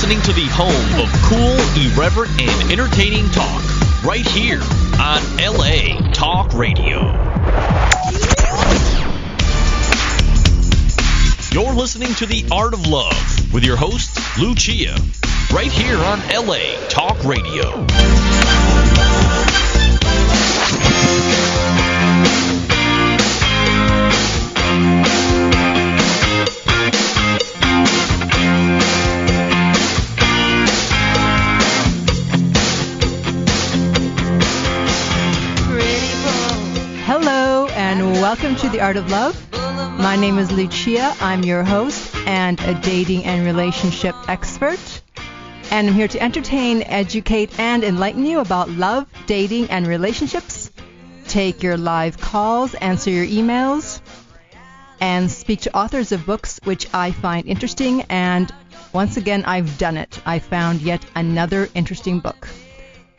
listening to the home of cool, irreverent, and entertaining talk right here on LA Talk Radio. You're listening to The Art of Love with your host, Lucia, right here on LA Talk Radio. Hello and welcome to The Art of Love. My name is Lucia. I'm your host and a dating and relationship expert. And I'm here to entertain, educate, and enlighten you about love, dating, and relationships. Take your live calls, answer your emails, and speak to authors of books which I find interesting. And once again, I've done it. I found yet another interesting book.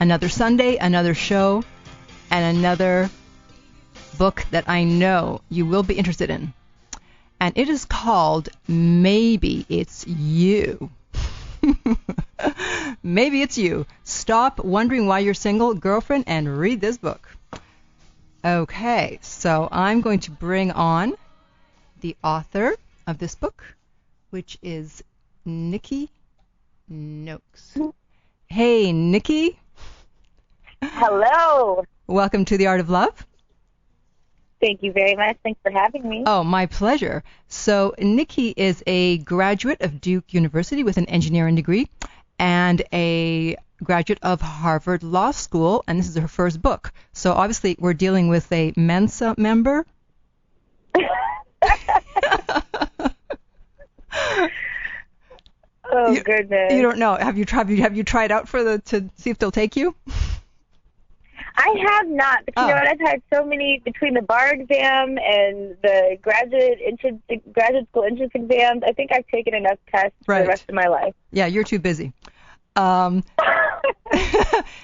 Another Sunday, another show, and another book that I know you will be interested in. And it is called Maybe It's You. Maybe It's You. Stop wondering why you're single, girlfriend, and read this book. Okay, so I'm going to bring on the author of this book, which is Nikki Noakes. Hey, Nikki. Hello. Welcome to The Art of Love. Thank you very much. Thanks for having me. Oh, my pleasure. So Nikki is a graduate of Duke University with an engineering degree and a graduate of Harvard Law School, and this is her first book. So obviously we're dealing with a Mensa member. Oh, goodness. You don't know. Have you tried out to see if they'll take you? I have not, but you know what? I've had so many between the bar exam and the graduate school entrance exams. I think I've taken enough tests for the rest of my life. Yeah, you're too busy. And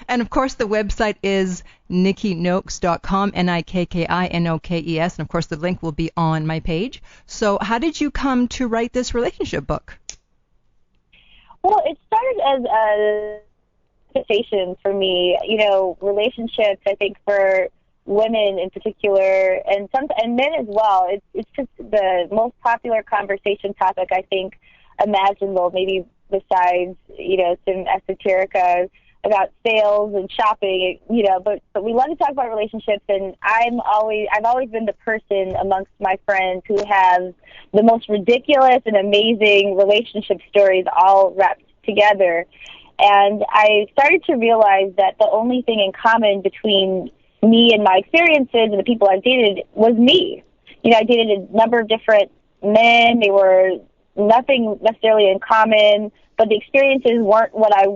of course, the website is nikkinoakes.com, NIKKINOKES, and of course, the link will be on my page. So, how did you come to write this relationship book? Well, it started as a conversation for me. You know, relationships, I think, for women in particular, and men as well. It's just the most popular conversation topic, I think, imaginable, maybe besides, you know, some esoterica about sales and shopping, you know, but we love to talk about relationships, and I've always been the person amongst my friends who has the most ridiculous and amazing relationship stories all wrapped together. And I started to realize that the only thing in common between me and my experiences and the people I've dated was me. You know, I dated a number of different men. They were nothing necessarily in common, but the experiences weren't what I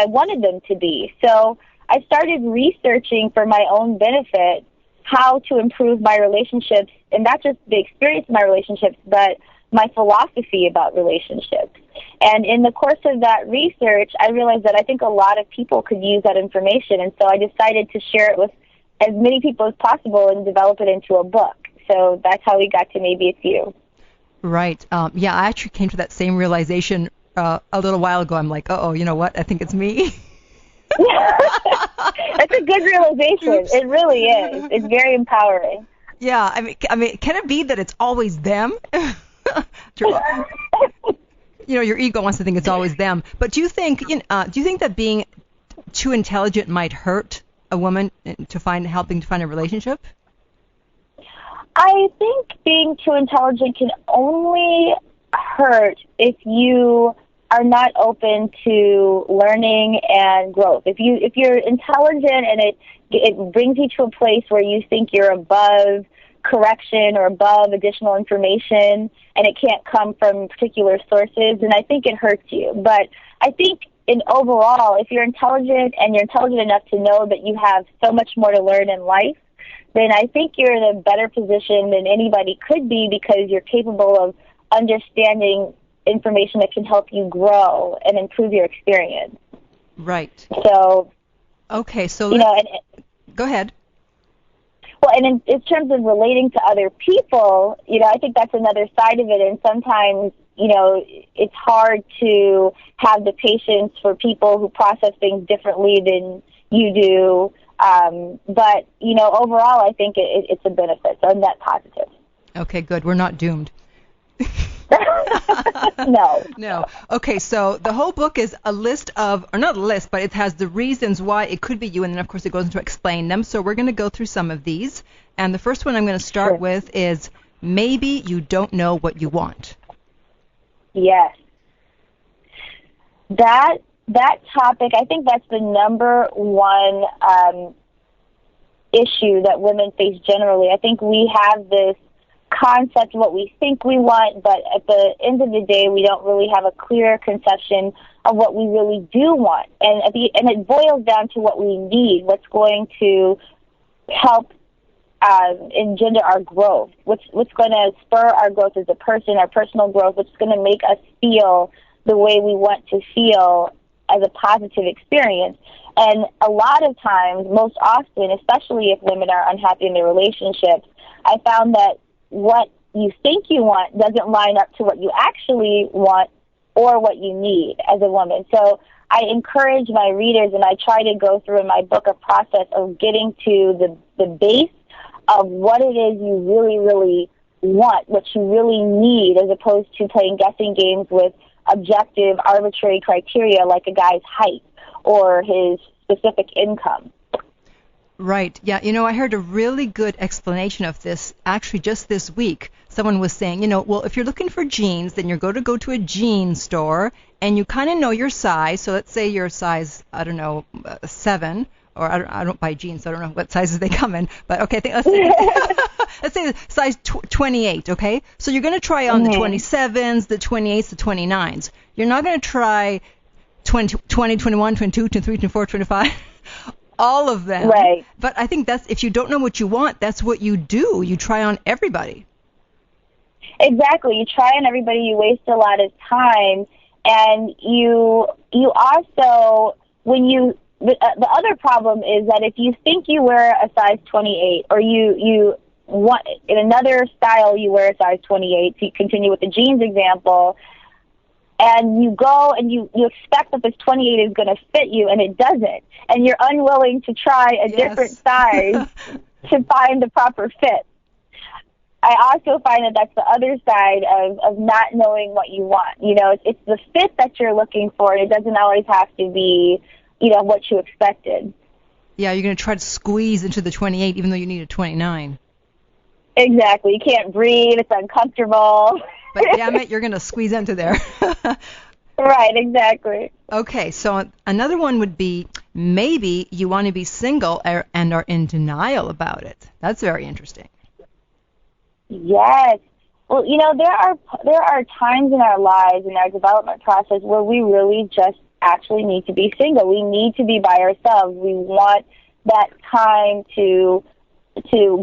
wanted them to be. So I started researching for my own benefit how to improve my relationships, and not just the experience of my relationships, but my philosophy about relationships. And in the course of that research, I realized that I think a lot of people could use that information, and so I decided to share it with as many people as possible and develop it into a book. So that's how we got to Maybe It's You. Right. Yeah, I actually came to that same realization a little while ago. I'm like, you know what? I think it's me. That's a good realization. Oops. It really is. It's very empowering. Yeah. I mean, can it be that it's always them? You know, your ego wants to think it's always them. But do you think that being too intelligent might hurt a woman helping to find a relationship? I think being too intelligent can only hurt if you are not open to learning and growth. If you're intelligent and it brings you to a place where you think you're above correction or above additional information and it can't come from particular sources, then I think it hurts you. But I think in overall, if you're intelligent and you're intelligent enough to know that you have so much more to learn in life, then I think you're in a better position than anybody could be, because you're capable of understanding information that can help you grow and improve your experience. Right. So, okay, so you know, go ahead. Well, and in terms of relating to other people, I think that's another side of it. And sometimes, it's hard to have the patience for people who process things differently than you do. But, overall, I think it's a benefit, so net positive. Okay, good. We're not doomed. No. No. Okay, so the whole book is a list of, or not a list, but it has the reasons why it could be you, and then, of course, it goes into explain them. So we're going to go through some of these. And the first one I'm going to start with is maybe you don't know what you want. Yes. That topic, I think that's the number one issue that women face generally. I think we have this concept of what we think we want, but at the end of the day, we don't really have a clear conception of what we really do want. And it boils down to what we need, what's going to help engender our growth, what's going to spur our growth as a person, our personal growth, what's going to make us feel the way we want to feel as a positive experience. And a lot of times, most often, especially if women are unhappy in their relationships, I found that what you think you want doesn't line up to what you actually want or what you need as a woman. So I encourage my readers, and I try to go through in my book a process of getting to the base of what it is you really, really want, what you really need, as opposed to playing guessing games with objective, arbitrary criteria like a guy's height or his specific income. Right. Yeah. I heard a really good explanation of this actually just this week. Someone was saying, well, if you're looking for jeans, then you're going to go to a jean store and you kind of know your size. So let's say you're size, 7, or I don't buy jeans, so I don't know what sizes they come in. But okay, let's say size 28. Okay. So you're going to try on the 27s, the 28s, the 29s. You're not going to try 20, 21, 22, 23, 24, 25. All of them. Right. But I think that's, if you don't know what you want, that's what you do. You try on everybody. Exactly. You try on everybody. You waste a lot of time, and you also, the other problem is that if you think you wear a size 28, or you want in another style you wear a size 28, to continue with the jeans example, and you go and you expect that this 28 is going to fit you, and it doesn't. And you're unwilling to try a different size to find the proper fit. I also find that that's the other side of not knowing what you want. It's the fit that you're looking for, and it doesn't always have to be, what you expected. Yeah, you're going to try to squeeze into the 28 even though you need a 29. Exactly. You can't breathe. It's uncomfortable. But damn it, you're going to squeeze into there. Right, exactly. Okay, so another one would be maybe you want to be single and are in denial about it. That's very interesting. Yes. Well, there are times in our lives, in our development process, where we really just actually need to be single. We need to be by ourselves. We want that time to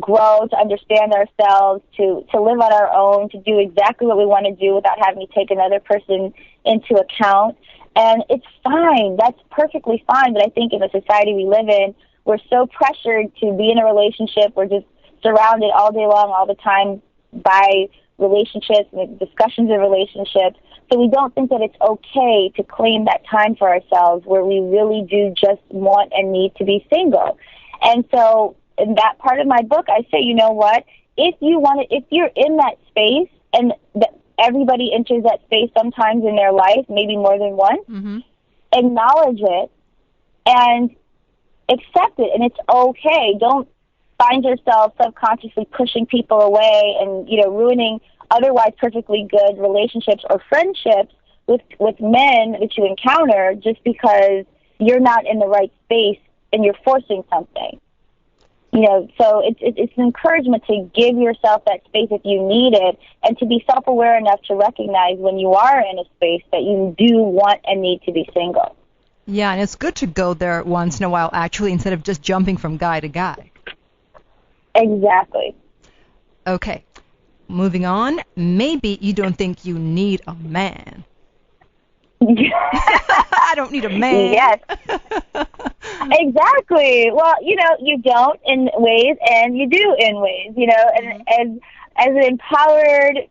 grow, to understand ourselves, to live on our own, to do exactly what we want to do without having to take another person into account. And it's fine. That's perfectly fine. But I think in the society we live in, we're so pressured to be in a relationship. We're just surrounded all day long, all the time, by relationships and discussions of relationships. So we don't think that it's okay to claim that time for ourselves where we really do just want and need to be single. And so in that part of my book, I say, you know what? If you're in that space, and everybody enters that space sometimes in their life, maybe more than once, acknowledge it and accept it, and it's okay. Don't find yourself subconsciously pushing people away and, ruining otherwise perfectly good relationships or friendships with men that you encounter just because you're not in the right space and you're forcing something. So it's an encouragement to give yourself that space if you need it, and to be self-aware enough to recognize when you are in a space that you do want and need to be single. Yeah, and it's good to go there once in a while, actually, instead of just jumping from guy to guy. Exactly. Okay. Moving on, maybe you don't think you need a man. I don't need a man. Yes. Exactly. Well, you don't in ways and you do in ways, and as an empowered,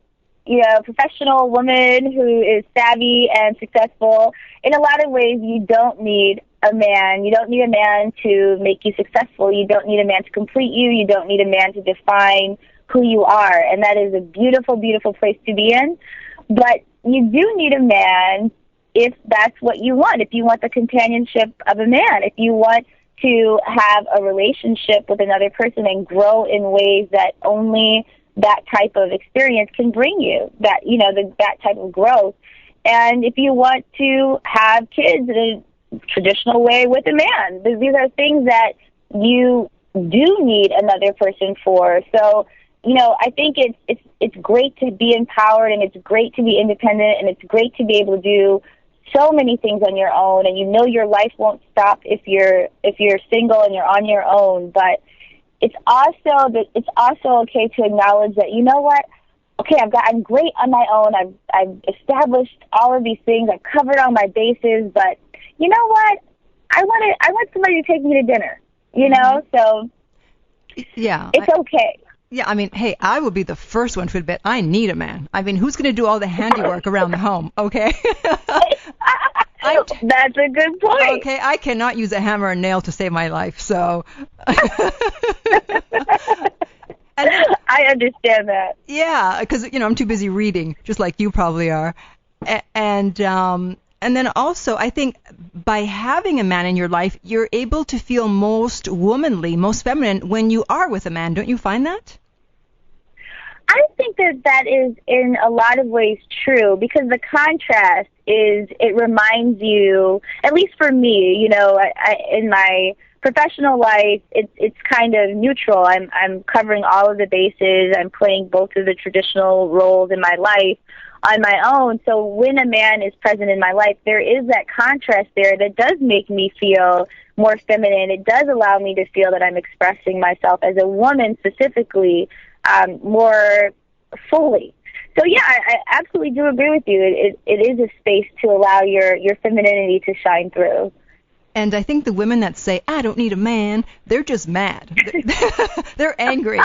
professional woman who is savvy and successful, in a lot of ways you don't need a man. You don't need a man to make you successful. You don't need a man to complete you. You don't need a man to define who you are. And that is a beautiful, beautiful place to be in. But you do need a man if that's what you want, if you want the companionship of a man, if you want to have a relationship with another person and grow in ways that only that type of experience can bring you, that, that type of growth. And if you want to have kids in a traditional way with a man, these are things that you do need another person for. So, I think it's great to be empowered, and it's great to be independent, and it's great to be able to do so many things on your own, and your life won't stop if you're single and you're on your own. But it's also okay to acknowledge that, okay, I'm great on my own. I've established all of these things. I've covered all my bases, but you know what? I want somebody to take me to dinner. So yeah, it's okay. Yeah, I mean, hey, I will be the first one to admit I need a man. I mean, who's going to do all the handiwork around the home, okay? That's a good point. Okay, I cannot use a hammer and nail to save my life, so... I understand that. Yeah, because, I'm too busy reading, just like you probably are. And then also, I think by having a man in your life, you're able to feel most womanly, most feminine when you are with a man. Don't you find that? I think that is in a lot of ways true, because the contrast it reminds you, at least for me, in my professional life, it's kind of neutral. I'm covering all of the bases. I'm playing both of the traditional roles in my life on my own. So when a man is present in my life, there is that contrast there that does make me feel more feminine. It does allow me to feel that I'm expressing myself as a woman specifically more fully. So yeah, I absolutely do agree with you. It is a space to allow your femininity to shine through. And I think the women that say, I don't need a man, they're just mad. They're angry.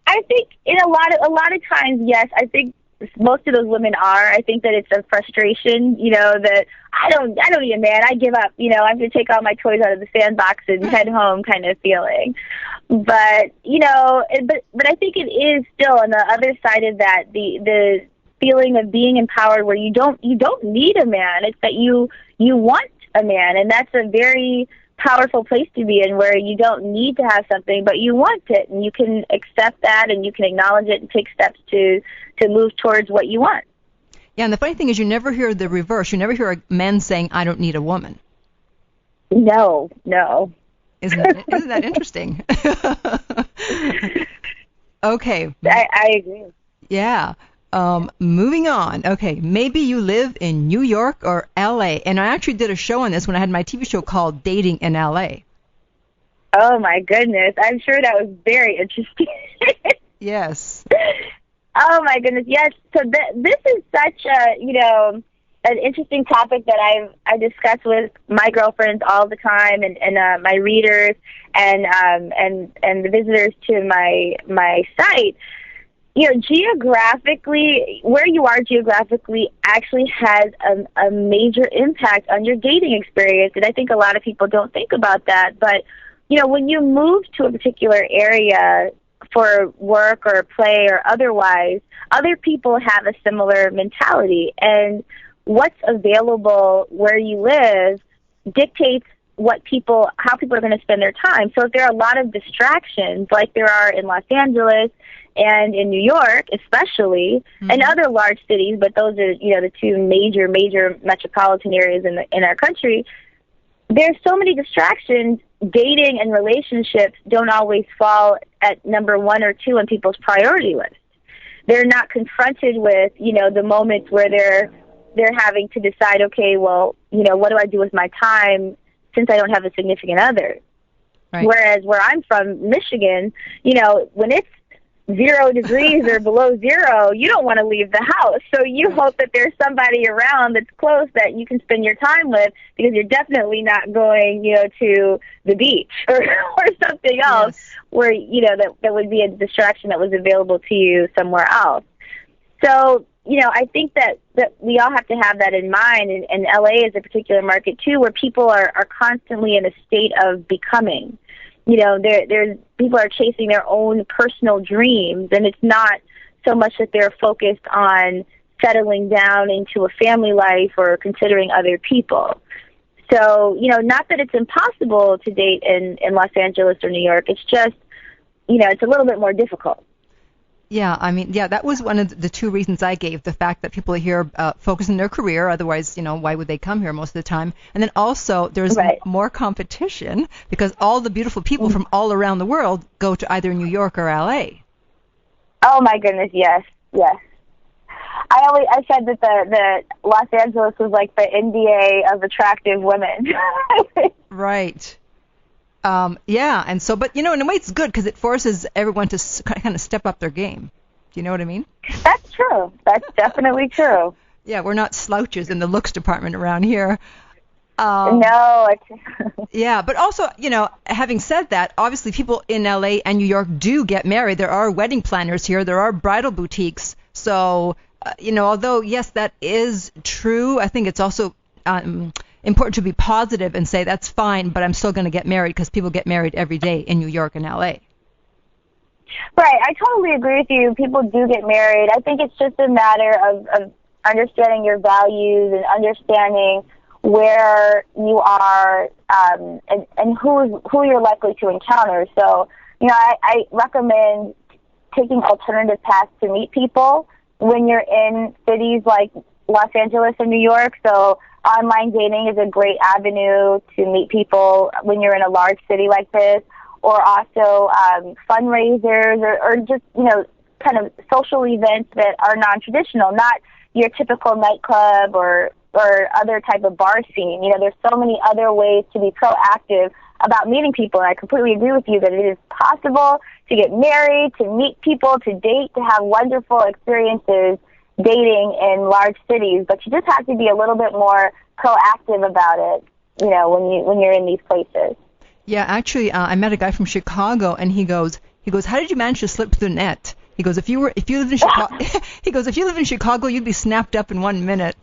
I think in a lot of times, yes, I think most of those women are. I think that it's a frustration, that I don't need a man. I give up. I'm going to take all my toys out of the sandbox and head home kind of feeling. But, but I think it is still on the other side of that, the feeling of being empowered where you don't need a man. It's that you want a man, and that's a very powerful place to be in, where you don't need to have something, but you want it, and you can accept that, and you can acknowledge it and take steps to move towards what you want. Yeah, and the funny thing is you never hear the reverse. You never hear a man saying, I don't need a woman. No. Isn't that interesting? Okay. I agree. Yeah. Moving on. Okay, maybe you live in New York or LA. And I actually did a show on this when I had my TV show called Dating in LA. Oh, my goodness. I'm sure that was very interesting. Yes. Oh, my goodness. Yes. So this is such a, an interesting topic that I discuss with my girlfriends all the time, and my readers and the visitors to my site. Geographically, where you are geographically actually has a major impact on your dating experience, and I think a lot of people don't think about that. But, when you move to a particular area for work or play or otherwise, other people have a similar mentality, and what's available where you live dictates how people are going to spend their time. So if there are a lot of distractions, like there are in Los Angeles and in New York, especially, and other large cities, but those are, the two major metropolitan areas in our country, there's so many distractions. Dating and relationships don't always fall at number 1 or 2 on people's priority list. They're not confronted with, the moments where they're having to decide, okay, well, what do I do with my time since I don't have a significant other? Right. Whereas where I'm from, Michigan, when it's 0 degrees or below zero, you don't want to leave the house. So you hope that there's somebody around that's close that you can spend your time with, because you're definitely not going, to the beach or something else where, that would be a distraction that was available to you somewhere else. So, I think that we all have to have that in mind, and LA is a particular market too, where people are constantly in a state of becoming. There's people are chasing their own personal dreams, and it's not so much that they're focused on settling down into a family life or considering other people. So, not that it's impossible to date in Los Angeles or New York. It's just, it's a little bit more difficult. Yeah, that was one of the two reasons I gave, the fact that people are here focusing their career. Otherwise, why would they come here most of the time? And then also there's more competition because all the beautiful people from all around the world go to either New York or LA. Oh, my goodness, yes. I said that the Los Angeles was like the NBA of attractive women. Right. And so, but, in a way it's good because it forces everyone to kind of step up their game. Do you know what I mean? That's true. That's definitely true. Yeah, we're not slouches in the looks department around here. No. Yeah, but also, having said that, obviously people in LA and New York do get married. There are wedding planners here. There are bridal boutiques. So, although, yes, that is true, I think it's also important to be positive and say that's fine, but I'm still going to get married because people get married every day in New York and LA. Right. I totally agree with you. People do get married. I think it's just a matter of understanding your values and understanding where you are and who you're likely to encounter. So, I recommend taking alternative paths to meet people when you're in cities like Los Angeles and New York. So online dating is a great avenue to meet people when you're in a large city like this, or also fundraisers or just, kind of social events that are non-traditional, not your typical nightclub or other type of bar scene. There's so many other ways to be proactive about meeting people, and I completely agree with you that it is possible to get married, to meet people, to date, to have wonderful experiences dating in large cities, but you just have to be a little bit more proactive about it, when you're in these places. Yeah, actually, I met a guy from Chicago, and he goes, how did you manage to slip through the net? He goes, if you lived in Chicago, if you live in Chicago, you'd be snapped up in 1 minute.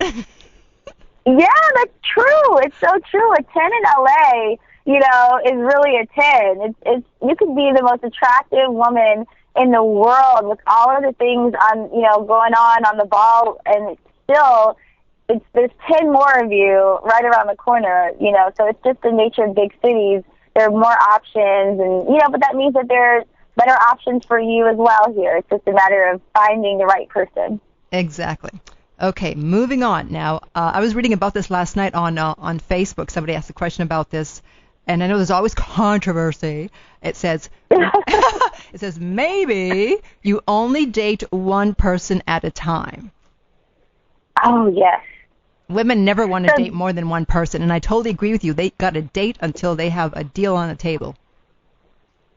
Yeah, that's true. It's so true. A 10 in LA, is really a 10. It's you could be the most attractive woman in the world with all of the things going on the ball, and still there's 10 more of you right around the corner, so it's just the nature of big cities. There are more options, and but that means that there's better options for you as well here. It's just a matter of finding the right person. Exactly. Okay, moving on now. I was reading about this last night on Facebook. Somebody asked a question about this, and I know there's always controversy. It says, maybe you only date one person at a time. Oh, yes. Women never want to date more than one person, and I totally agree with you. They got to date until they have a deal on the table.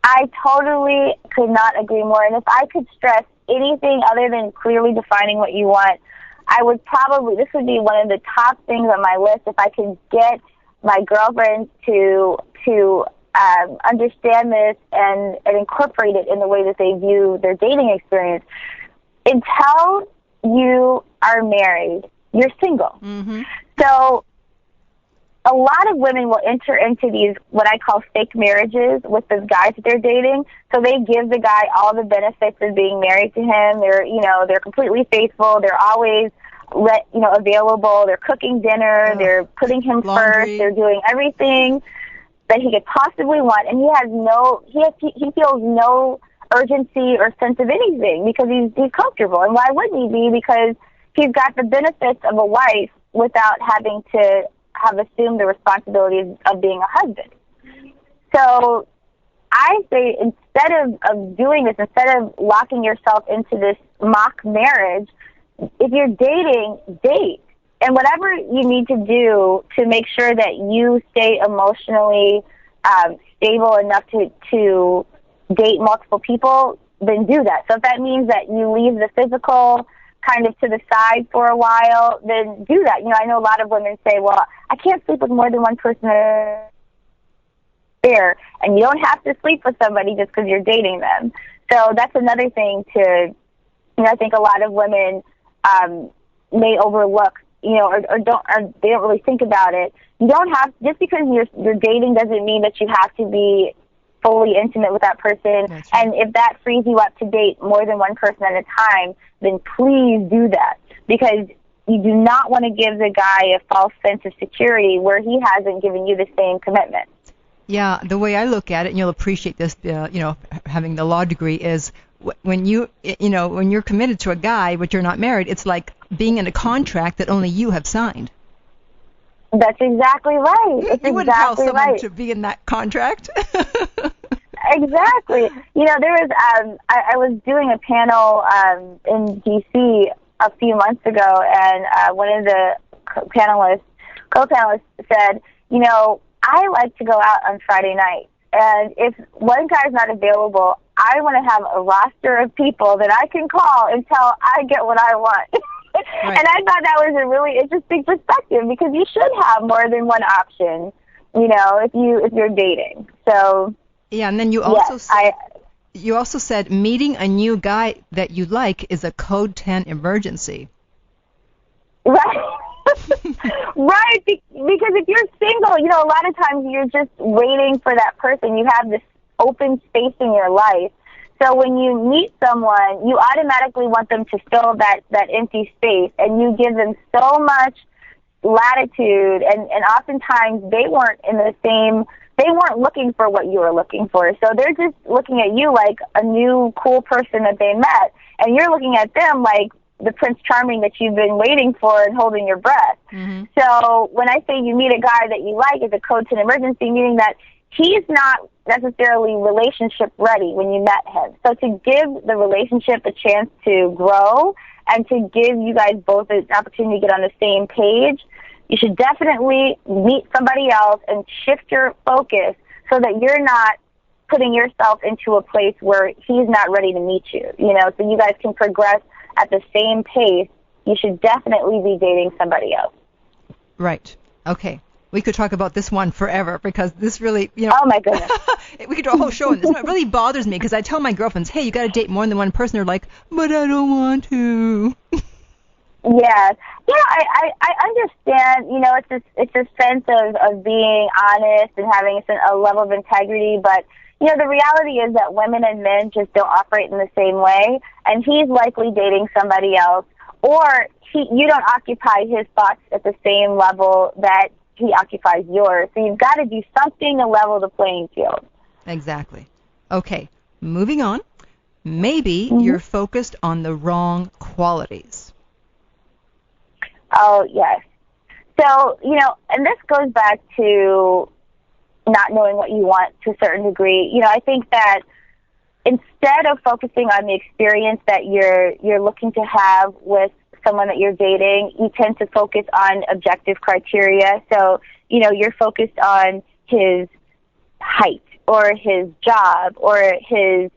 I totally could not agree more. And if I could stress anything other than clearly defining what you want, I would this would be one of the top things on my list if I could get my girlfriends to understand this and incorporate it in the way that they view their dating experience. Until you are married, you're single. Mm-hmm. So a lot of women will enter into these, what I call fake marriages with the guys that they're dating. So they give the guy all the benefits of being married to him. They're completely faithful. They're always, available. They're cooking dinner. They're putting him first. They're doing everything that he could possibly want. And he feels no urgency or sense of anything because he's comfortable. And why wouldn't he be? Because he's got the benefits of a wife without having to have assumed the responsibilities of being a husband. So I say instead of doing this, instead of locking yourself into this mock marriage, if you're dating, date. And whatever you need to do to make sure that you stay emotionally stable enough to date multiple people, then do that. So if that means that you leave the physical kind of to the side for a while, then do that. I know a lot of women say, well, I can't sleep with more than one person there, and you don't have to sleep with somebody just because you're dating them. So that's another thing to, I think a lot of women may overlook, or they don't really think about it. You don't have, just because you're dating doesn't mean that you have to be fully intimate with that person. That's right. And if that frees you up to date more than one person at a time, then please do that, because you do not want to give the guy a false sense of security where he hasn't given you the same commitment. Yeah, the way I look at it, and you'll appreciate this, having the law degree, is when when you're committed to a guy but you're not married, it's like being in a contract that only you have signed. That's exactly right. It's you wouldn't tell exactly someone right. to be in that contract. Exactly. There was I was doing a panel in D.C. a few months ago, and one of the co-panelists said, I like to go out on Friday night, and if one guy's not available, I want to have a roster of people that I can call until I get what I want. Right. And I thought that was a really interesting perspective, because you should have more than one option, if you're dating. So yeah, and then you also said meeting a new guy that you like is a code 10 emergency. Right. Right, because if you're single, a lot of times you're just waiting for that person. You have this open space in your life. So when you meet someone, you automatically want them to fill that empty space, and you give them so much latitude, and oftentimes they weren't looking for what you were looking for. So they're just looking at you like a new cool person that they met, and you're looking at them like the Prince Charming that you've been waiting for and holding your breath. Mm-hmm. So when I say you meet a guy that you like, it's a code to an emergency, meaning that he's not necessarily relationship ready when you met him. So to give the relationship a chance to grow and to give you guys both an opportunity to get on the same page, you should definitely meet somebody else and shift your focus so that you're not putting yourself into a place where he's not ready to meet you, so you guys can progress at the same pace. You should definitely be dating somebody else. Right. Okay. We could talk about this one forever, because this really, Oh, my goodness. we could do a whole show on this. It really bothers me, because I tell my girlfriends, hey, you got to date more than one person. They're like, but I don't want to. Yes. I understand, it's a sense of being honest and having a level of integrity, but the reality is that women and men just don't operate in the same way, and he's likely dating somebody else, or you don't occupy his thoughts at the same level that he occupies yours. So you've got to do something to level the playing field. Exactly. Okay, moving on. Maybe you're focused on the wrong qualities. Oh, yes. So, and this goes back to not knowing what you want to a certain degree. I think that instead of focusing on the experience that you're looking to have with someone that you're dating, you tend to focus on objective criteria. So, you're focused on his height or his job or his,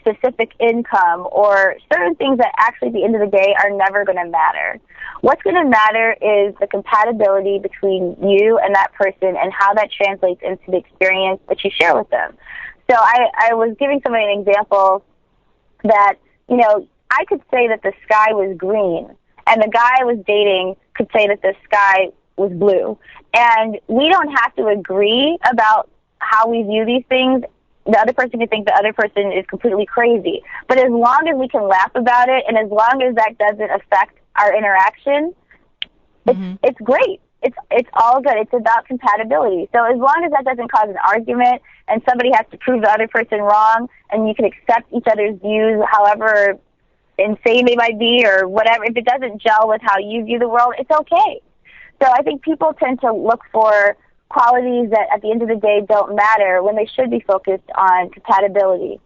specific income or certain things that actually at the end of the day are never going to matter. What's going to matter is the compatibility between you and that person and how that translates into the experience that you share with them. So I was giving somebody an example that, I could say that the sky was green, and the guy I was dating could say that the sky was blue. And we don't have to agree about how we view these things. The other person can think the other person is completely crazy. But as long as we can laugh about it, and as long as that doesn't affect our interaction, it's great. It's all good. It's about compatibility. So as long as that doesn't cause an argument and somebody has to prove the other person wrong, and you can accept each other's views however insane they might be or whatever, if it doesn't gel with how you view the world, it's okay. So I think people tend to look for qualities that at the end of the day don't matter when they should be focused on compatibility.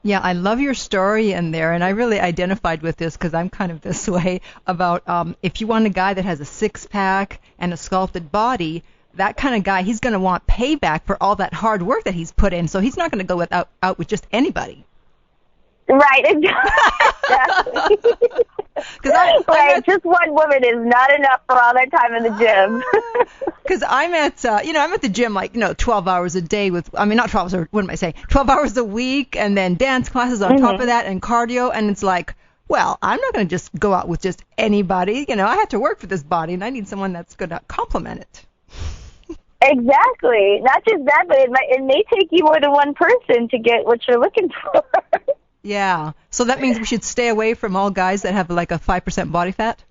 Yeah, I love your story in there, and I really identified with this because I'm kind of this way about if you want a guy that has a six-pack and a sculpted body, that kind of guy, he's going to want payback for all that hard work that he's put in, so he's not going to go out with just anybody. Right, exactly. Right, just one woman is not enough for all that time in the gym. Because I'm at, I'm at the gym 12 hours a day not 12 hours, what am I saying? 12 hours a week, and then dance classes on top of that, and cardio, and it's like, well, I'm not going to just go out with just anybody. I have to work for this body, and I need someone that's going to complement it. Exactly. Not just that, but it may take you more than one person to get what you're looking for. Yeah. So that means we should stay away from all guys that have like a 5% body fat?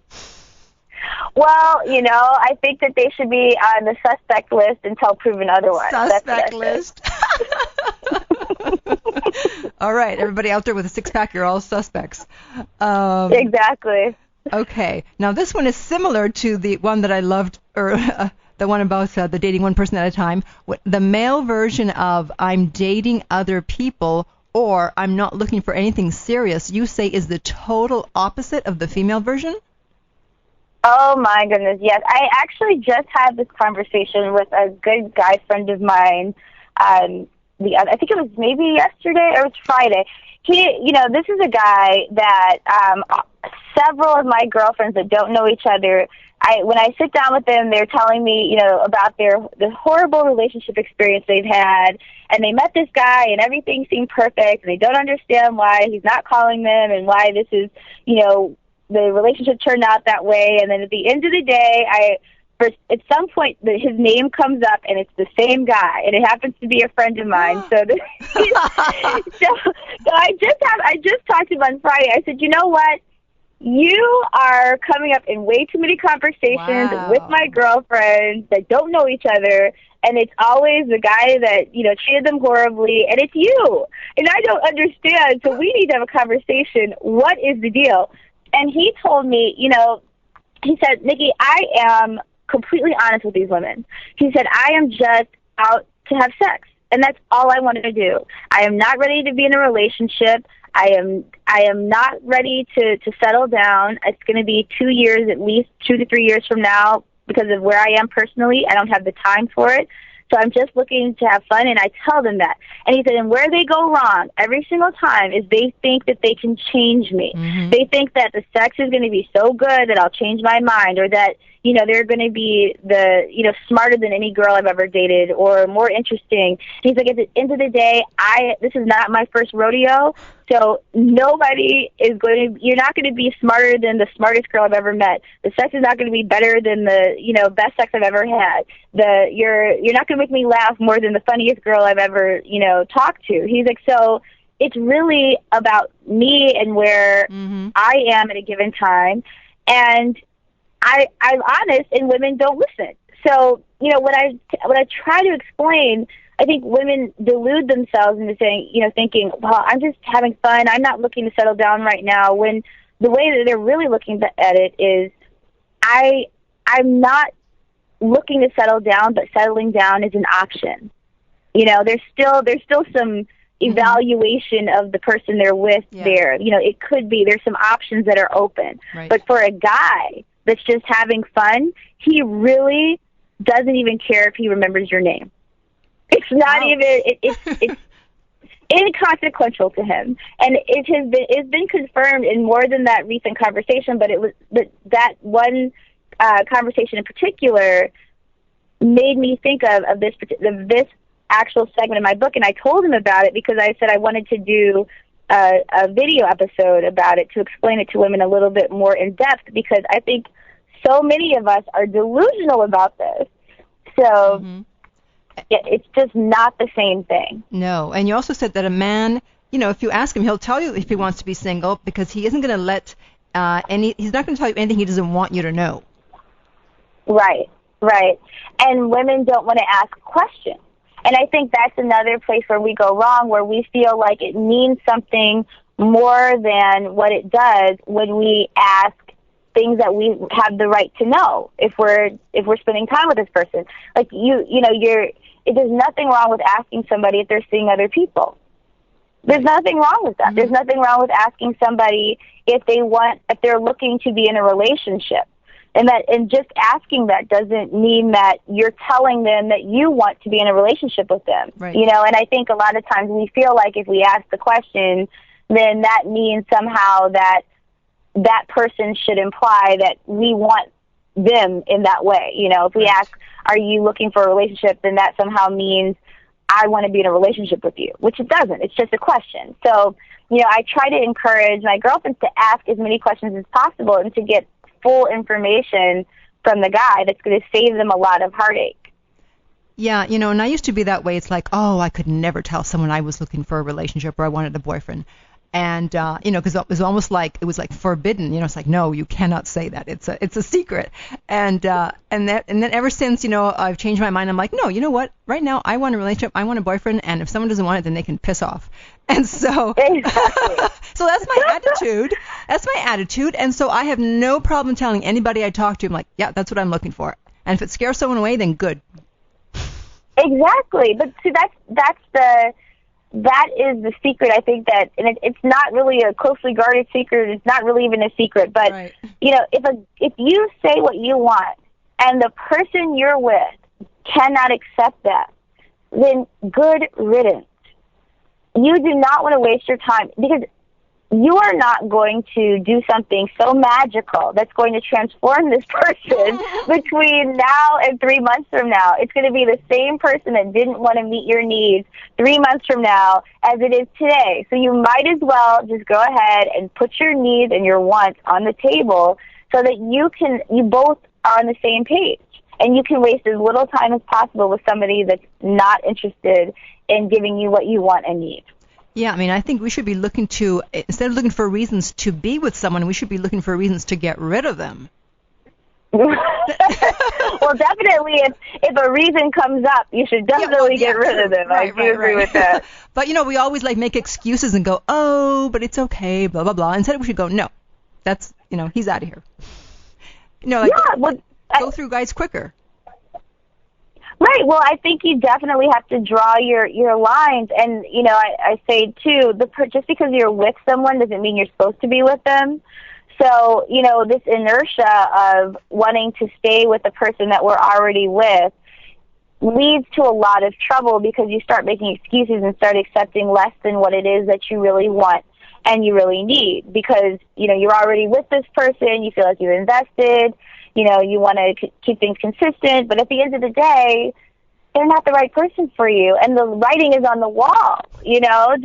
Well, I think that they should be on the suspect list until proven otherwise. Suspect list. All right. Everybody out there with a six-pack, you're all suspects. Exactly. Okay. Now, this one is similar to the one that I loved, or the one about the dating one person at a time. The male version of I'm dating other people or I'm not looking for anything serious, you say is the total opposite of the female version? Oh, my goodness, yes. I actually just had this conversation with a good guy friend of mine. I think it was maybe yesterday or it was Friday. This is a guy that several of my girlfriends that don't know each other, when I sit down with them, they're telling me, about the horrible relationship experience they've had, and they met this guy, and everything seemed perfect, and they don't understand why he's not calling them, and why this is, the relationship turned out that way, and then at the end of the day, at some point, his name comes up, and it's the same guy, and it happens to be a friend of mine. So I just talked to him on Friday. I said, you know what? You are coming up in way too many conversations with my girlfriends that don't know each other, and it's always the guy that, treated them horribly, and it's you. And I don't understand, so we need to have a conversation. What is the deal? And he told me, he said, Nikki, I am completely honest with these women. He said, I am just out to have sex, and that's all I wanted to do. I am not ready to be in a relationship. I am not ready to settle down. It's going to be 2 years, at least 2 to 3 years from now, because of where I am personally. I don't have the time for it. So I'm just looking to have fun, and I tell them that. And he said, and where they go wrong every single time is they think that they can change me. Mm-hmm. They think that the sex is going to be so good that I'll change my mind, or that, they're going to be smarter than any girl I've ever dated, or more interesting. He's like, at the end of the day, this is not my first rodeo, so nobody is you're not going to be smarter than the smartest girl I've ever met. The sex is not going to be better than the, best sex I've ever had. You're not going to make me laugh more than the funniest girl I've ever, talked to. He's like, so it's really about me and where I am at a given time. And I'm honest, and women don't listen. So, when I try to explain, I think women delude themselves into saying, thinking, well, I'm just having fun. I'm not looking to settle down right now. When the way that they're really looking at it is, I'm not looking to settle down, but settling down is an option. There's still some evaluation of the person they're with there. It could be there's some options that are open. Right. But for a guy that's just having fun, he really doesn't even care if he remembers your name. It's not even, it's inconsequential to him. And it's been confirmed in more than that recent conversation, but it was that one conversation in particular made me think of this actual segment in my book, and I told him about it because I said I wanted to do a video episode about it to explain it to women a little bit more in depth, because I think so many of us are delusional about this. So it's just not the same thing. No, and you also said that a man, if you ask him, he'll tell you if he wants to be single, because he isn't going to let he's not going to tell you anything he doesn't want you to know. Right. And women don't want to ask questions. And I think that's another place where we go wrong, where we feel like it means something more than what it does when we ask things that we have the right to know if we're spending time with this person. Like there's nothing wrong with asking somebody if they're seeing other people. There's nothing wrong with that. Mm-hmm. There's nothing wrong with asking somebody if they're looking to be in a relationship. And just asking that doesn't mean that you're telling them that you want to be in a relationship with them. Right. And I think a lot of times we feel like if we ask the question then that means somehow that that person should imply that we want them in that way. You know, if we ask, are you looking for a relationship, then that somehow means I want to be in a relationship with you, which it doesn't. It's just a question. So, you know, I try to encourage my girlfriends to ask as many questions as possible and to get full information from the guy that's going to save them a lot of heartache. Yeah, you know, and I used to be that way. It's like, oh, I could never tell someone I was looking for a relationship or I wanted a boyfriend. And, you know, because it was almost like, it was like forbidden, you know, it's like, no, you cannot say that. It's a secret. And then ever since, you know, I've changed my mind. I'm like, no, you know what? Right now, I want a relationship. I want a boyfriend. And if someone doesn't want it, then they can piss off. And so, Exactly. so that's my attitude. That's my attitude. And so I have no problem telling anybody I talk to, I'm like, yeah, that's what I'm looking for. And if it scares someone away, then good. Exactly. But see, that is the secret, I think, that, and it's not really a closely guarded secret. It's not really even a secret. But, Right. you know, if you say what you want and the person you're with cannot accept that, then good riddance. You do not want to waste your time, because you are not going to do something so magical that's going to transform this person between now and 3 months from now. It's going to be the same person that didn't want to meet your needs 3 months from now as it is today. So you might as well just go ahead and put your needs and your wants on the table so that you both are on the same page. And you can waste as little time as possible with somebody that's not interested in giving you what you want and need. Yeah, I mean, I think we should be looking to, instead of looking for reasons to be with someone, we should be looking for reasons to get rid of them. Well, definitely, if a reason comes up, you should definitely get rid of them. Right, I do agree with that. But, you know, we always, like, make excuses and go, oh, but it's okay, blah, blah, blah. Instead, we should go, no, that's, you know, he's out of here. You know, like, go through guys quicker. Right. Well, I think you definitely have to draw your lines. And, you know, I say, too, just because you're with someone doesn't mean you're supposed to be with them. So, you know, this inertia of wanting to stay with the person that we're already with leads to a lot of trouble, because you start making excuses and start accepting less than what it is that you really want and you really need. Because, you know, you're already with this person, you feel like you're invested, you know, you want to keep things consistent, but at the end of the day, they're not the right person for you, and the writing is on the wall, you know,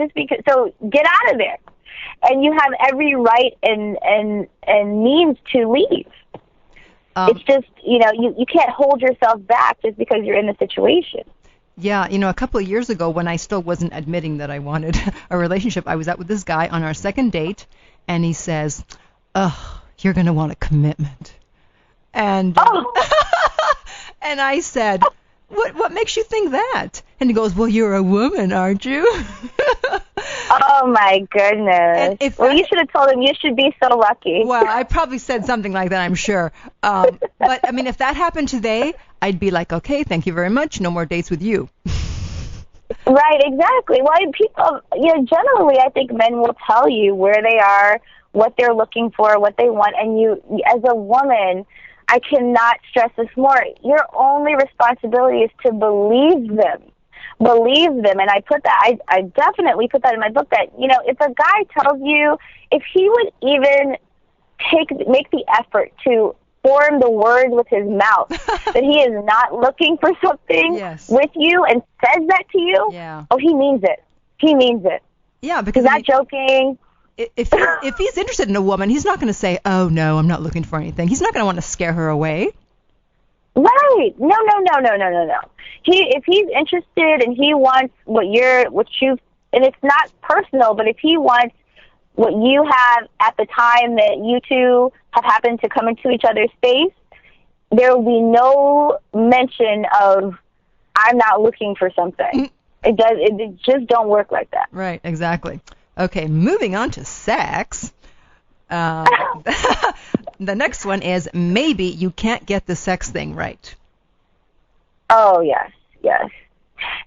so get out of there. And you have every right and means to leave. It's just, you know, you can't hold yourself back just because you're in the situation. Yeah, you know, a couple of years ago when I still wasn't admitting that I wanted a relationship, I was out with this guy on our second date, and he says, oh, you're going to want a commitment. And and I said, what makes you think that? And he goes, well, you're a woman, aren't you? Oh, my goodness. Well, you should have told him you should be so lucky. Well, I probably said something like that, I'm sure. But, I mean, if that happened today, I'd be like, okay, thank you very much. No more dates with you. Right, exactly. Well, people, you know, generally, I think men will tell you where they are, what they're looking for, what they want. And you, as a woman, I cannot stress this more. Your only responsibility is to believe them. Believe them. And I definitely put that in my book, that, you know, if a guy tells you, if he would even make the effort to form the words with his mouth that he is not looking for something with you and says that to you, oh, he means it. He means it. Yeah, because he's not joking. If he's interested in a woman, he's not going to say, oh, no, I'm not looking for anything. He's not going to want to scare her away. Right. No. If he's interested and he wants what you, and it's not personal, but if he wants what you have at the time that you two have happened to come into each other's space, there will be no mention of, I'm not looking for something. It just don't work like that. Right, exactly. Okay, moving on to sex. The next one is, maybe you can't get the sex thing right. Oh, yes.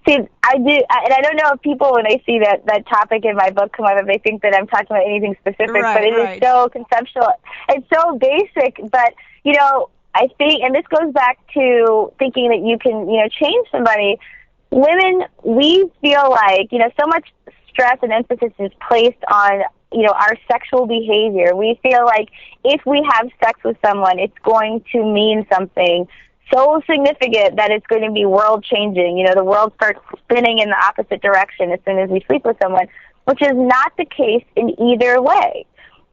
See, I do, and I don't know if people, when they see that topic in my book come up, if they think that I'm talking about anything specific, but it is so conceptual. It's so basic, but, you know, I think, and this goes back to thinking that you can, you know, change somebody. Women, we feel like, you know, so much stress and emphasis is placed on, our sexual behavior. We feel like if we have sex with someone, it's going to mean something so significant that it's going to be world-changing. The world starts spinning in the opposite direction as soon as we sleep with someone, which is not the case in either way.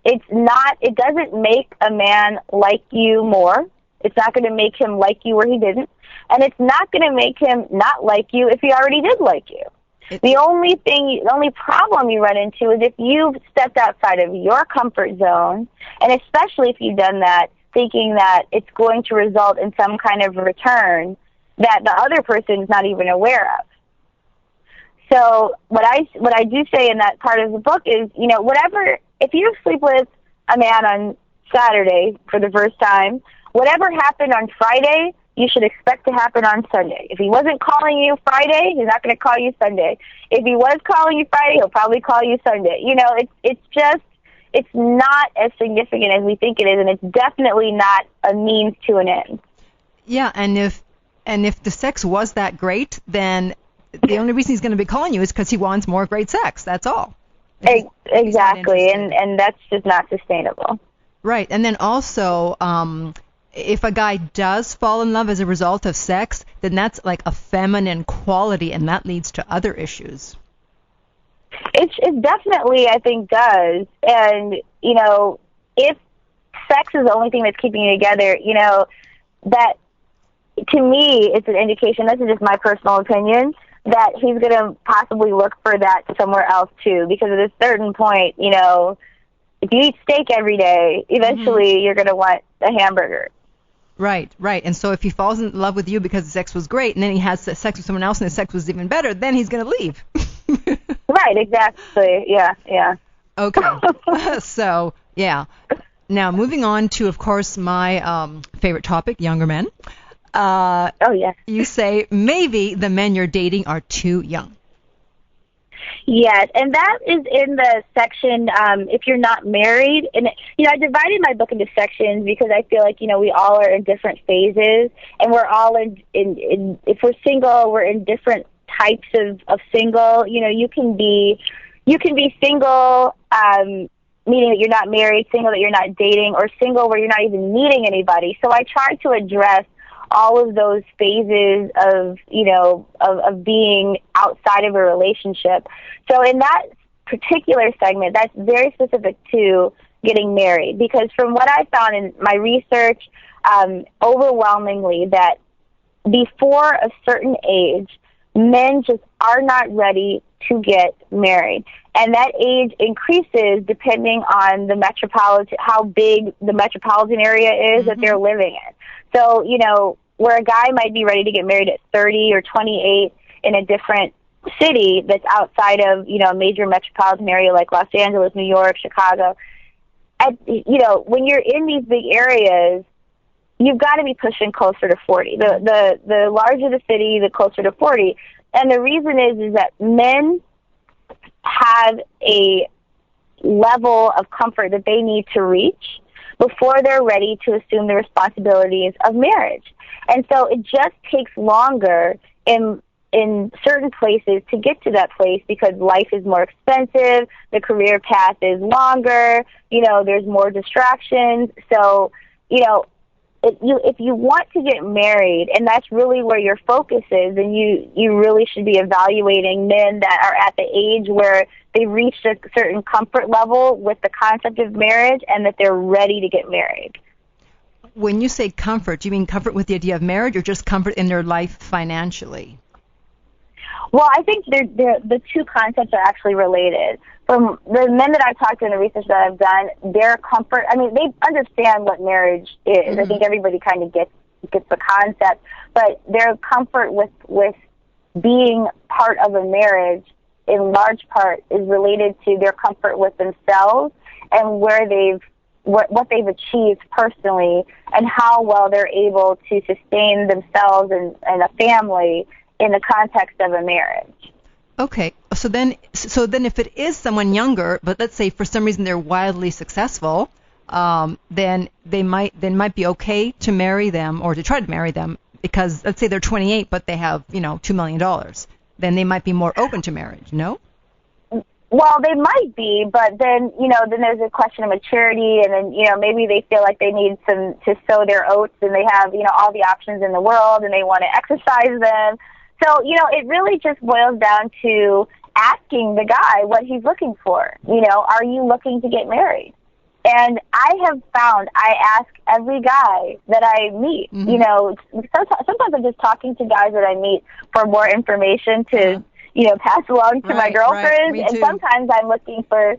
It doesn't make a man like you more. It's not going to make him like you where he didn't. And it's not going to make him not like you if he already did like you. The only problem you run into is if you've stepped outside of your comfort zone, and especially if you've done that thinking that it's going to result in some kind of return that the other person is not even aware of. So what I do say in that part of the book is, if you sleep with a man on Saturday for the first time, whatever happened on Friday, you should expect to happen on Sunday. If he wasn't calling you Friday, he's not going to call you Sunday. If he was calling you Friday, he'll probably call you Sunday. It's not as significant as we think it is, and it's definitely not a means to an end. Yeah, and if the sex was that great, then the only reason he's going to be calling you is because he wants more great sex. That's all. Exactly, and that's just not sustainable. Right, and then also, if a guy does fall in love as a result of sex, then that's like a feminine quality, and that leads to other issues. It definitely, I think, does. And, if sex is the only thing that's keeping you together, that, to me, it's an indication, this is just my personal opinion, that he's going to possibly look for that somewhere else, too. Because at a certain point, if you eat steak every day, eventually you're going to want a hamburger. Right. And so if he falls in love with you because the sex was great, and then he has sex with someone else and the sex was even better, then he's going to leave. Right, exactly. Yeah. Okay. So, yeah. Now, moving on to, of course, my favorite topic, younger men. Oh, yes. You say maybe the men you're dating are too young. Yes, and that is in the section, if you're not married. And, I divided my book into sections because I feel like, we all are in different phases, and we're all in if we're single, we're in different types of single. You can be single, meaning that you're not married, single that you're not dating, or single where you're not even meeting anybody. So I try to address all of those phases of being outside of a relationship. So in that particular segment, that's very specific to getting married, because from what I found in my research, overwhelmingly that before a certain age, men just are not ready to get married. And that age increases depending on how big the metropolitan area is that they're living in. So, where a guy might be ready to get married at 30 or 28 in a different city that's outside of, a major metropolitan area like Los Angeles, New York, Chicago, when you're in these big areas, you've got to be pushing closer to 40. The larger the city, the closer to 40. And the reason is that men have a level of comfort that they need to reach before they're ready to assume the responsibilities of marriage. And so it just takes longer in certain places to get to that place because life is more expensive, the career path is longer, there's more distractions. So, if you want to get married, and that's really where your focus is, then you really should be evaluating men that are at the age where they reached a certain comfort level with the concept of marriage and that they're ready to get married. When you say comfort, do you mean comfort with the idea of marriage or just comfort in their life financially? Well, I think the two concepts are actually related. From the men that I've talked to in the research that I've done, their comfort, they understand what marriage is. Mm-hmm. I think everybody kind of gets the concept, but their comfort with being part of a marriage in large part is related to their comfort with themselves and what they've achieved personally and how well they're able to sustain themselves and a family in the context of a marriage. Okay, so then if it is someone younger, but let's say for some reason they're wildly successful, then they might be okay to marry them or to try to marry them because let's say they're 28 but they have $2 million, then they might be more open to marriage. No? Well, they might be, but then, then there's a question of maturity, and then, maybe they feel like they need to sow their oats, and they have, all the options in the world, and they want to exercise them. So, it really just boils down to asking the guy what he's looking for. Are you looking to get married? And I have found I ask every guy that I meet, sometimes I'm just talking to guys that I meet for more information to, pass along to my girlfriends. And sometimes I'm looking for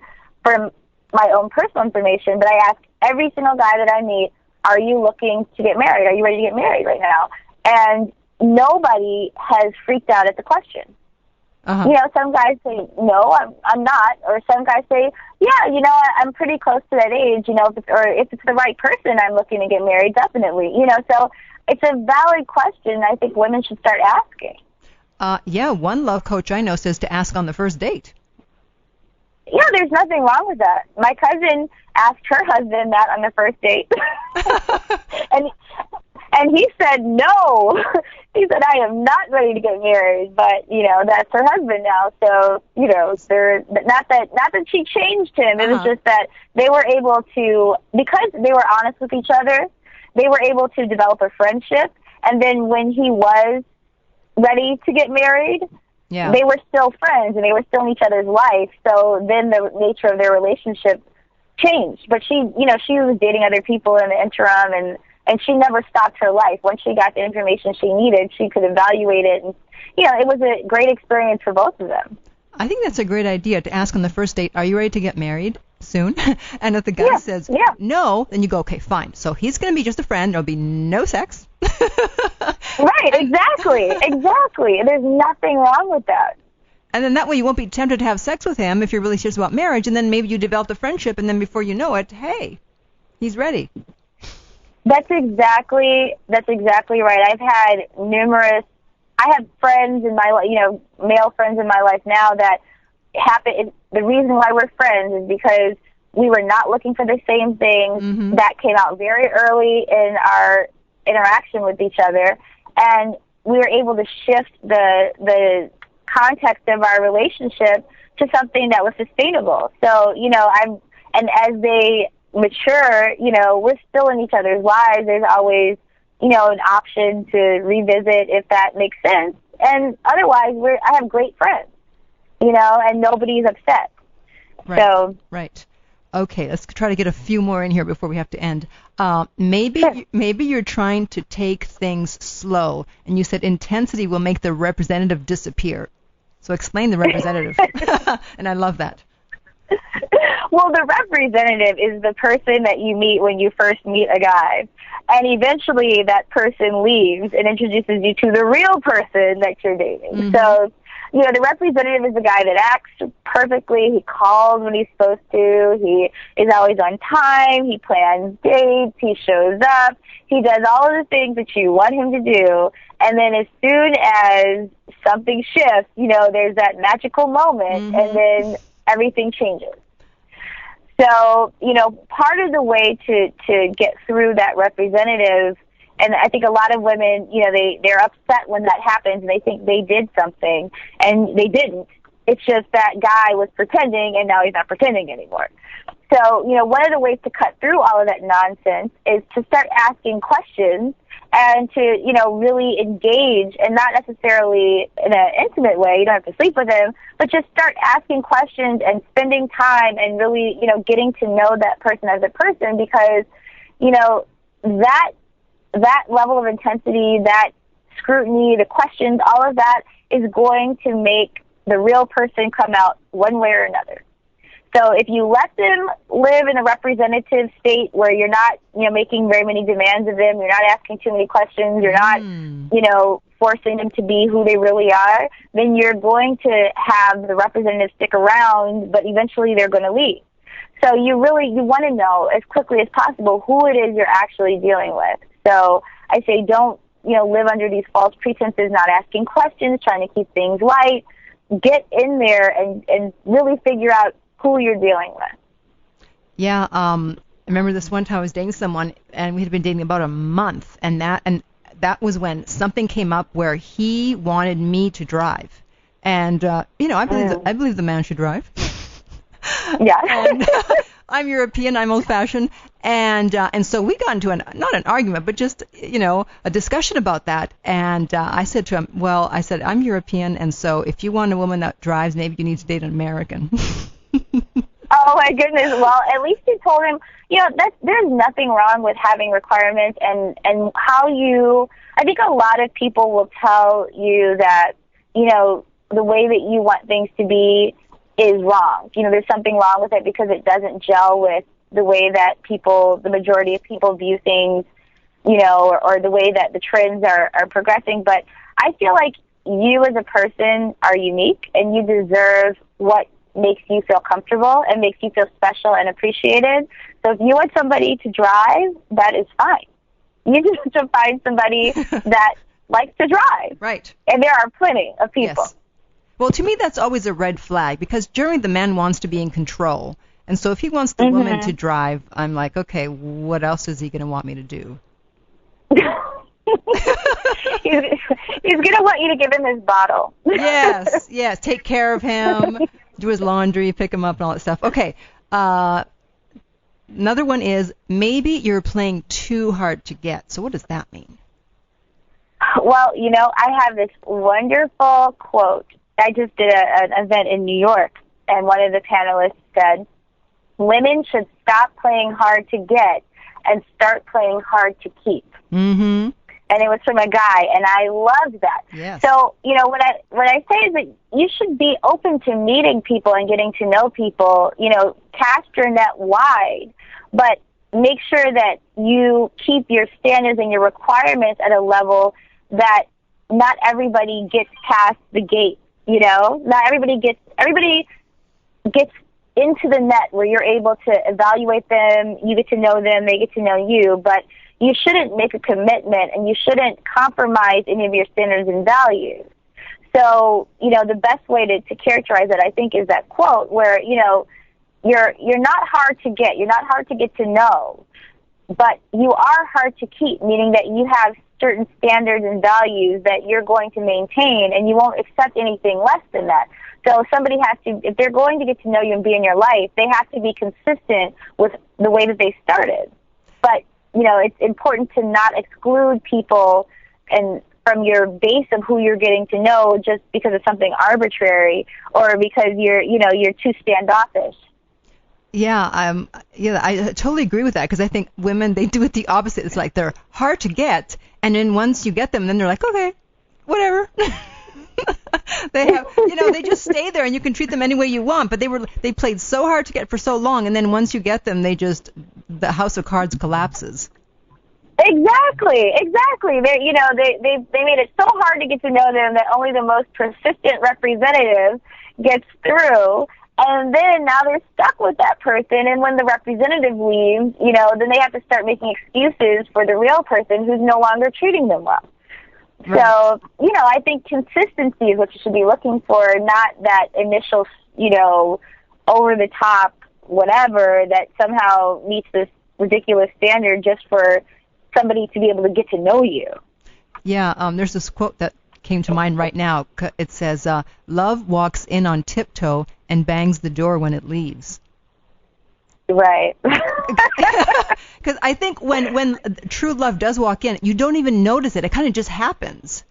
my own personal information. But I ask every single guy that I meet, are you looking to get married? Are you ready to get married right now? And nobody has freaked out at the question. Some guys say, no, I'm not. Or some guys say, yeah, I'm pretty close to that age, if it's the right person I'm looking to get married, definitely. So it's a valid question I think women should start asking. One love coach I know says to ask on the first date. Yeah, there's nothing wrong with that. My cousin asked her husband that on the first date. And he said no. He said, I am not ready to get married, but, that's her husband now. So, they're not that she changed him. It was just that they were able to, because they were honest with each other, they were able to develop a friendship. And then when he was ready to get married, they were still friends and they were still in each other's life. So then the nature of their relationship changed. But she was dating other people in the interim, and she never stopped her life. Once she got the information she needed, she could evaluate it. And, it was a great experience for both of them. I think that's a great idea to ask on the first date, are you ready to get married soon? And if the guy says no, then you go, okay, fine. So he's going to be just a friend. There'll be no sex. Right, exactly. There's nothing wrong with that. And then that way you won't be tempted to have sex with him if you're really serious about marriage. And then maybe you develop the friendship, and then before you know it, hey, he's ready. That's exactly right. I have friends in my life, male friends in my life now that the reason why we're friends is because we were not looking for the same things. Mm-hmm. That came out very early in our interaction with each other, and we were able to shift the context of our relationship to something that was sustainable. So, and as they mature, we're still in each other's lives. There's always, an option to revisit if that makes sense. And otherwise, I have great friends, and nobody's upset. Right. So. Right. Okay, let's try to get a few more in here before we have to end. Maybe you're trying to take things slow, and you said intensity will make the representative disappear. So explain the representative. And I love that. Well, the representative is the person that you meet when you first meet a guy. And eventually that person leaves and introduces you to the real person that you're dating. Mm-hmm. So, the representative is the guy that acts perfectly. He calls when he's supposed to. He is always on time. He plans dates. He shows up. He does all of the things that you want him to do. And then as soon as something shifts, there's that magical moment, mm-hmm. and then everything changes. So, part of the way to get through that representative, and I think a lot of women, they're upset when that happens and they think they did something, and they didn't. It's just that guy was pretending, and now he's not pretending anymore. So, one of the ways to cut through all of that nonsense is to start asking questions and to, really engage, and not necessarily in an intimate way. You don't have to sleep with him, but just start asking questions and spending time and really, getting to know that person as a person, because, that level of intensity, that scrutiny, the questions, all of that is going to make the real person come out one way or another. So if you let them live in a representative state where you're not, making very many demands of them, you're not asking too many questions, you're not, forcing them to be who they really are, then you're going to have the representative stick around, but eventually they're going to leave. So you want to know as quickly as possible who it is you're actually dealing with. So I say don't, live under these false pretenses, not asking questions, trying to keep things light. Get in there and really figure out who you're dealing with. Yeah, I remember this one time I was dating someone, and we had been dating about a month, and that was when something came up where he wanted me to drive. And, I believe the man should drive. Yeah. And, I'm European, I'm old-fashioned, and so we got into not an argument, but just, a discussion about that. And I said to him, well, I said, I'm European, and so if you want a woman that drives, maybe you need to date an American. Oh my goodness! Well, at least you told him, there's nothing wrong with having requirements, and how you. I think a lot of people will tell you that, the way that you want things to be is wrong. There's something wrong with it because it doesn't gel with the way that the majority of people view things, or the way that the trends are progressing. But I feel like you as a person are unique, and you deserve what makes you feel comfortable and makes you feel special and appreciated. So if you want somebody to drive, that is fine. You just have to find somebody that likes to drive. Right. And there are plenty of people. Yes. Well, to me, that's always a red flag, because generally the man wants to be in control. And so if he wants the woman to drive, I'm like, okay, what else is he going to want me to do? He's going to want you to give him his bottle. Yes. Take care of him, do his laundry, pick him up, and all that stuff. Okay. Another one is, maybe you're playing too hard to get. So what does that mean? Well, I have this wonderful quote. I just did an event in New York, and one of the panelists said, women should stop playing hard to get and start playing hard to keep. Mm-hmm. And it was from a guy, and I loved that. Yes. So, what I say is that you should be open to meeting people and getting to know people. Cast your net wide, but make sure that you keep your standards and your requirements at a level that not everybody gets past the gate. Not everybody gets into the net where you're able to evaluate them, you get to know them, they get to know you, but you shouldn't make a commitment, and you shouldn't compromise any of your standards and values. So, the best way to characterize it, I think, is that quote where, you're not hard to get. You're not hard to get to know, but you are hard to keep, meaning that you have certain standards and values that you're going to maintain, and you won't accept anything less than that. So somebody has to, if they're going to get to know you and be in your life, they have to be consistent with the way that they started. But, it's important to not exclude people and from your base of who you're getting to know just because of something arbitrary or because you're too standoffish. Yeah, I totally agree with that, because I think women, they do it the opposite. It's like they're hard to get, and then once you get them, then they're like, okay, whatever. They have, they just stay there, and you can treat them any way you want. But they played so hard to get for so long, and then once you get them, the house of cards collapses. Exactly. They made it so hard to get to know them that only the most persistent representative gets through. And then now they're stuck with that person, and when the representative leaves, then they have to start making excuses for the real person who's no longer treating them well. Right. So, I think consistency is what you should be looking for, not that initial, over-the-top whatever that somehow meets this ridiculous standard just for somebody to be able to get to know you. Yeah, there's this quote that came to mind right now. It says, love walks in on tiptoe and bangs the door when it leaves. Right. Because I think when true love does walk in, you don't even notice it. It kind of just happens.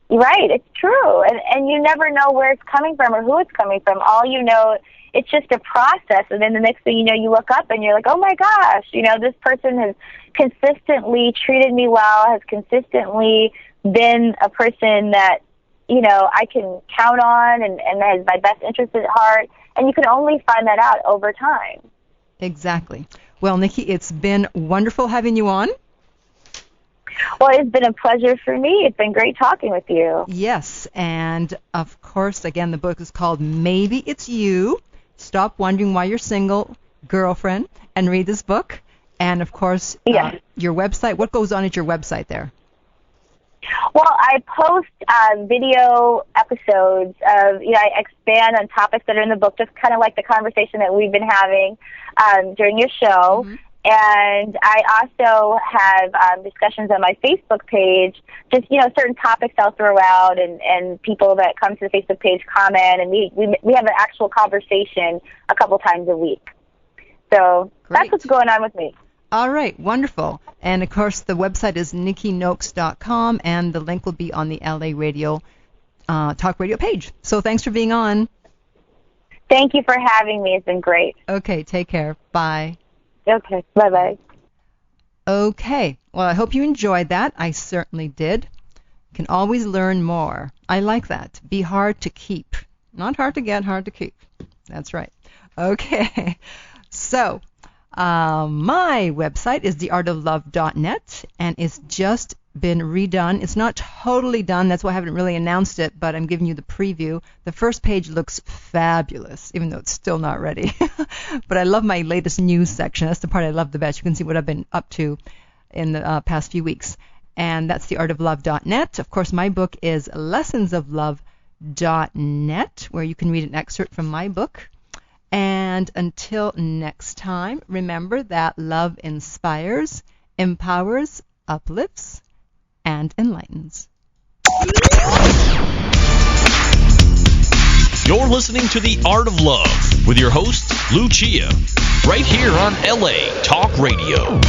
Right, it's true. And you never know where it's coming from or who it's coming from. All you know, it's just a process. And then the next thing you know, you look up and you're like, oh my gosh, this person has consistently treated me well, has consistently been a person that, I can count on and has my best interest at heart. And you can only find that out over time. Exactly. Well, Nikki, it's been wonderful having you on. Well, it's been a pleasure for me. It's been great talking with you. Yes. And, of course, again, the book is called Maybe It's You. Stop Wondering Why You're Single, Girlfriend, and read this book. And, of course, your website. What goes on at your website there? Well, I post video episodes of, I expand on topics that are in the book, just kind of like the conversation that we've been having during your show. Mm-hmm. And I also have discussions on my Facebook page, just, certain topics I'll throw out, and people that come to the Facebook page comment, and we have an actual conversation a couple times a week. So Great. That's what's going on with me. All right, wonderful. And, of course, the website is NikkiNoakes.com, and the link will be on the LA Radio Talk Radio page. So thanks for being on. Thank you for having me. It's been great. Okay, take care. Bye. Okay, bye-bye. Okay, well, I hope you enjoyed that. I certainly did. You can always learn more. I like that. Be hard to keep. Not hard to get, hard to keep. That's right. Okay, so my website is theartoflove.net, and it's just been redone. It's not totally done. That's why I haven't really announced it, but I'm giving you the preview. The first page looks fabulous, even though it's still not ready. But I love my latest news section. That's the part I love the best. You can see what I've been up to in the past few weeks. And that's theartoflove.net. Of course, my book is lessonsoflove.net, where you can read an excerpt from my book. And until next time, remember that love inspires, empowers, uplifts, and enlightens. You're listening to The Art of Love with your host, Lucia, right here on LA Talk Radio.